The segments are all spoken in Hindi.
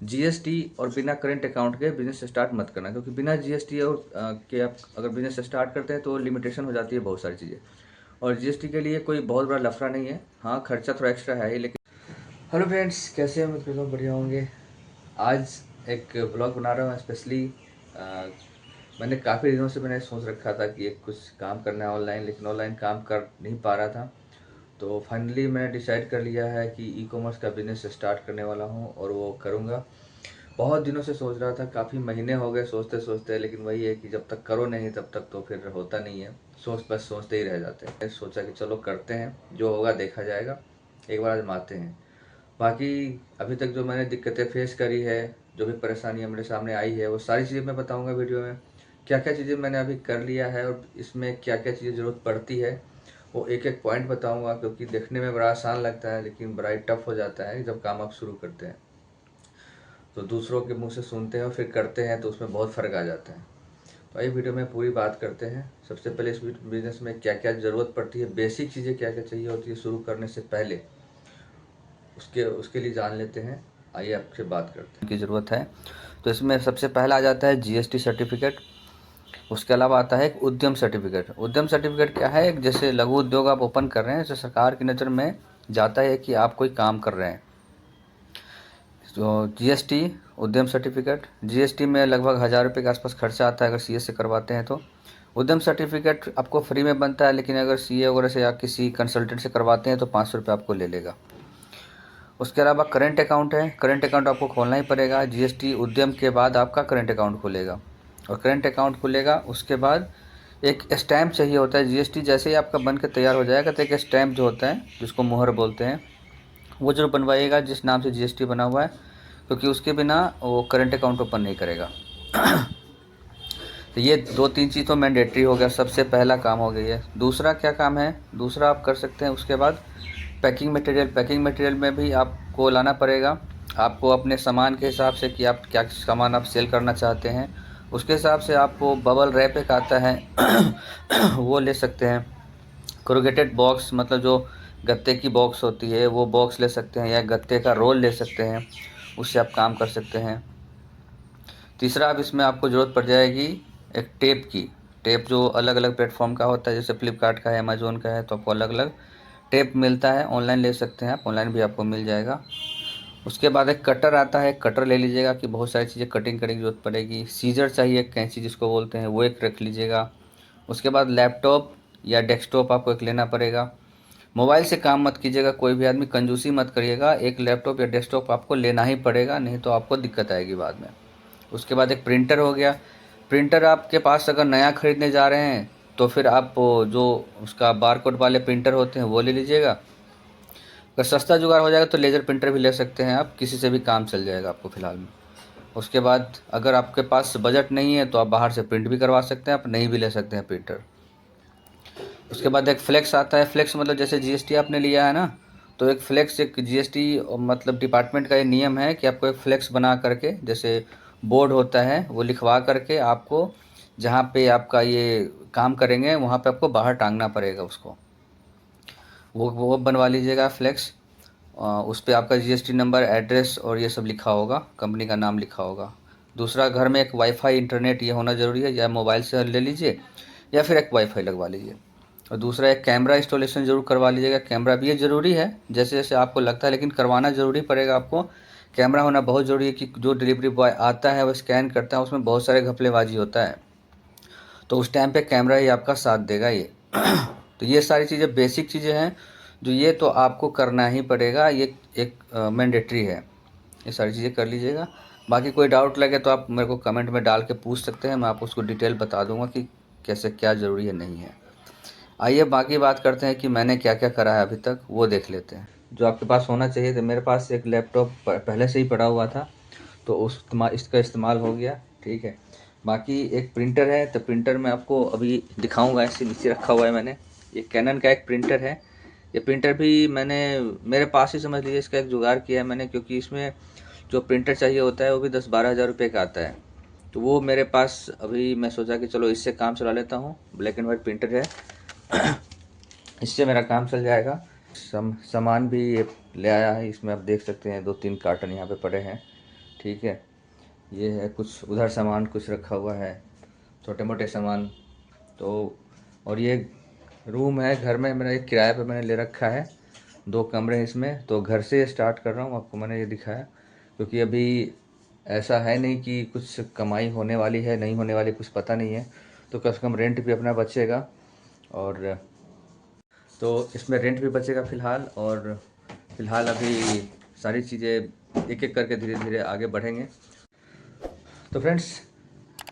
जीएसटी और बिना करेंट अकाउंट के बिज़नेस स्टार्ट मत करना, क्योंकि बिना जीएसटी और के आप अगर बिज़नेस स्टार्ट करते हैं तो लिमिटेशन हो जाती है बहुत सारी चीज़ें। और जीएसटी के लिए कोई बहुत बड़ा लफड़ा नहीं है, हाँ खर्चा थोड़ा एक्स्ट्रा है ही लेकिन। हेलो फ्रेंड्स, कैसे हैं? उम्मीद करता हूँ बढ़िया होंगे। आज एक ब्लॉग बना रहा हूँ स्पेशली। मैंने काफ़ी दिनों से मैंने सोच रखा था कि एक कुछ काम करना है ऑनलाइन, लेकिन ऑनलाइन काम कर नहीं पा रहा था। तो फाइनली मैंने डिसाइड कर लिया है कि ई कॉमर्स का बिज़नेस स्टार्ट करने वाला हूँ और वो करूँगा। बहुत दिनों से सोच रहा था, काफ़ी महीने हो गए सोचते सोचते, लेकिन वही है कि जब तक करो नहीं तब तक तो फिर होता नहीं है। बस सोचते ही रह जाते हैं। सोचा कि चलो करते हैं, जो होगा देखा जाएगा, एक बार आजमाते हैं। बाकी अभी तक जो मैंने दिक्कतें फेस करी है, जो भी परेशानियाँ मेरे सामने आई है, वो सारी चीज़ें मैं बताऊँगा वीडियो में। क्या क्या चीज़ें मैंने अभी कर लिया है और इसमें क्या क्या चीज़ें ज़रूरत पड़ती है, वो एक एक पॉइंट बताऊँगा। क्योंकि देखने में बड़ा आसान लगता है लेकिन बड़ा ही टफ हो जाता है जब काम आप शुरू करते हैं। तो दूसरों के मुंह से सुनते हैं और फिर करते हैं तो उसमें बहुत फ़र्क आ जाता है। तो आइए वीडियो में पूरी बात करते हैं। सबसे पहले इस बिज़नेस में क्या क्या ज़रूरत पड़ती है, बेसिक चीज़ें क्या क्या चाहिए होती है शुरू करने से पहले, उसके उसके लिए जान लेते हैं। आइए आपसे बात करते हैं की ज़रूरत है। तो इसमें सबसे पहला आ जाता है जीएसटी सर्टिफिकेट। उसके अलावा आता है एक उद्यम सर्टिफिकेट। उद्यम सर्टिफिकेट क्या है? एक जैसे लघु उद्योग आप ओपन कर रहे हैं तो सरकार की नज़र में जाता है कि आप कोई काम कर रहे हैं। तो जीएसटी उद्यम सर्टिफिकेट, जीएसटी में लगभग 1000 रुपये के आसपास खर्चा आता है अगर सीए से करवाते हैं तो। उद्यम सर्टिफिकेट आपको फ्री में बनता है, लेकिन अगर सीए वगैरह से या किसी कंसल्टेंट से करवाते हैं तो 500 रुपये आपको ले लेगा। उसके अलावा करेंट अकाउंट है। करेंट अकाउंट आपको खोलना ही पड़ेगा। जीएसटी उद्यम के बाद आपका करेंट अकाउंट खुलेगा, और करेंट अकाउंट खुलेगा उसके बाद एक स्टैम्प चाहिए होता है। जीएसटी जैसे ही आपका बन के तैयार हो जाएगा तो एक स्टैम्प जो होता है, जिसको मुहर बोलते हैं, वो जरूर बनवाइएगा जिस नाम से जीएसटी बना हुआ है, क्योंकि उसके बिना वो करेंट अकाउंट ओपन नहीं करेगा। तो ये 2-3 चीज़ तो मैंडेटरी हो गया, सबसे पहला काम हो गई है। दूसरा क्या काम है? दूसरा आप कर सकते हैं उसके बाद पैकिंग मटेरियल। पैकिंग मटेरियल में भी आपको लाना पड़ेगा, आपको अपने सामान के हिसाब से कि आप क्या सामान आप सेल करना चाहते हैं उसके हिसाब से। आपको बबल रैप एक आता है वो ले सकते हैं। कोरुगेटेड बॉक्स, मतलब जो गत्ते की बॉक्स होती है वो बॉक्स ले सकते हैं, या गत्ते का रोल ले सकते हैं, उससे आप काम कर सकते हैं। तीसरा, अब इसमें आपको ज़रूरत पड़ जाएगी एक टेप की। टेप जो अलग अलग प्लेटफॉर्म का होता है, जैसे फ्लिपकार्ट का है, अमेज़ोन का है, तो आपको अलग अलग टेप मिलता है। ऑनलाइन ले सकते हैं आप, ऑनलाइन भी आपको मिल जाएगा। उसके बाद एक कटर आता है, कटर ले लीजिएगा कि बहुत सारी चीज़ें कटिंग करने की ज़रूरत पड़ेगी। सीजर चाहिए, कैंची जिसको बोलते हैं, वो एक रख लीजिएगा। उसके बाद लैपटॉप या डेस्कटॉप आपको एक लेना पड़ेगा। मोबाइल से काम मत कीजिएगा, कोई भी आदमी कंजूसी मत करिएगा, एक लैपटॉप या डेस्कटॉप आपको लेना ही पड़ेगा, नहीं तो आपको दिक्कत आएगी बाद में। उसके बाद एक प्रिंटर हो गया। प्रिंटर आपके पास अगर नया ख़रीदने जा रहे हैं तो फिर आप जो उसका बारकोड वाले प्रिंटर होते हैं वो ले लीजिएगा। अगर सस्ता जुगाड़ हो जाएगा तो लेज़र प्रिंटर भी ले सकते हैं आप, किसी से भी काम चल जाएगा आपको फ़िलहाल में। उसके बाद अगर आपके पास बजट नहीं है तो आप बाहर से प्रिंट भी करवा सकते हैं, आप नहीं भी ले सकते हैं प्रिंटर। उसके बाद एक फ्लेक्स आता है। फ्लेक्स मतलब जैसे जीएसटी आपने लिया है ना, तो एक फ्लेक्स, एक जीएसटी मतलब डिपार्टमेंट का ये नियम है कि आपको एक फ्लेक्स बना करके, जैसे बोर्ड होता है वो लिखवा करके आपको जहाँ पे आपका ये काम करेंगे वहाँ पे आपको बाहर टांगना पड़ेगा उसको। वो बनवा लीजिएगा फ्लेक्स। उस पर आपका जीएसटी नंबर, एड्रेस और ये सब लिखा होगा, कंपनी का नाम लिखा होगा। दूसरा, घर में एक वाईफाई इंटरनेट ये होना ज़रूरी है, या मोबाइल से ले लीजिए या फिर एक वाईफाई लगवा लीजिए। और दूसरा, एक कैमरा इंस्टॉलेशन ज़रूर करवा लीजिएगा। कैमरा भी ये ज़रूरी है जैसे जैसे आपको लगता है, लेकिन करवाना ज़रूरी पड़ेगा आपको। कैमरा होना बहुत ज़रूरी है कि जो डिलीवरी बॉय आता है वो स्कैन करता है, उसमें बहुत सारे घपलेबाजी होता है, तो उस टाइम पे कैमरा ही आपका साथ देगा ये। तो ये सारी चीज़ें बेसिक चीज़ें हैं जो ये तो आपको करना ही पड़ेगा, ये एक मैंडेटरी है। ये सारी चीज़ें कर लीजिएगा। बाकी कोई डाउट लगे तो आप मेरे को कमेंट में डाल के पूछ सकते हैं, मैं आपको उसको डिटेल बता दूंगा कि कैसे क्या ज़रूरी है नहीं है। आइए बाकी बात करते हैं कि मैंने क्या क्या करा है अभी तक, वो देख लेते हैं। जो आपके पास होना चाहिए, तो मेरे पास एक लैपटॉप पहले से ही पड़ा हुआ था, तो इसका इस्तेमाल हो गया, ठीक है। बाकी एक प्रिंटर है, तो प्रिंटर मैं आपको अभी दिखाऊंगा, ऐसे नीचे रखा हुआ है मैंने। ये कैनन का एक प्रिंटर है। ये प्रिंटर भी मैंने मेरे पास ही समझ लीजिए इसका एक जुगाड़ किया है मैंने, क्योंकि इसमें जो प्रिंटर चाहिए होता है वो भी 10-12 हज़ार रुपये का आता है। तो वो मेरे पास अभी, मैं सोचा कि चलो इससे काम चला लेता हूँ। ब्लैक एंड वाइट प्रिंटर है इससे मेरा काम चल जाएगा। सामान भी ये ले आया है, इसमें आप देख सकते हैं 2-3 कार्टन यहाँ पे पड़े हैं। ठीक है। ये है कुछ उधर सामान कुछ रखा हुआ है, छोटे मोटे सामान। तो और ये रूम है घर में, मेरा एक किराए पे मैंने ले रखा है, 2 कमरे हैं इसमें। तो घर से स्टार्ट कर रहा हूँ, आपको मैंने ये दिखाया क्योंकि अभी ऐसा है नहीं कि कुछ कमाई होने वाली है नहीं होने वाली, कुछ पता नहीं है। तो कम से कम रेंट भी अपना बचेगा, और तो इसमें रेंट भी बचेगा फ़िलहाल। और फ़िलहाल अभी सारी चीज़ें एक एक करके धीरे धीरे आगे बढ़ेंगे। तो फ्रेंड्स,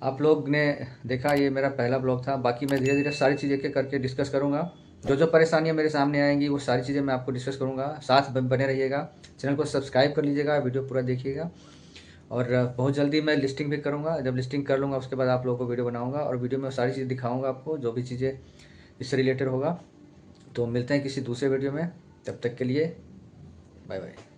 आप लोग ने देखा ये मेरा पहला ब्लॉग था। बाकी मैं धीरे धीरे सारी चीज़ें एक एक करके डिस्कस करूँगा। जो जो परेशानियाँ मेरे सामने आएंगी वो सारी चीज़ें मैं आपको डिस्कस करूँगा। साथ बने रहिएगा, चैनल को सब्सक्राइब कर लीजिएगा, वीडियो पूरा देखिएगा। और बहुत जल्दी मैं लिस्टिंग भी करूँगा। जब लिस्टिंग कर लूँगा उसके बाद आप लोगों को वीडियो बनाऊँगा, और वीडियो में सारी चीज़ दिखाऊँगा आपको, जो भी चीज़ें इससे रिलेटेड होगा। तो मिलते हैं किसी दूसरे वीडियो में, तब तक के लिए बाय बाय।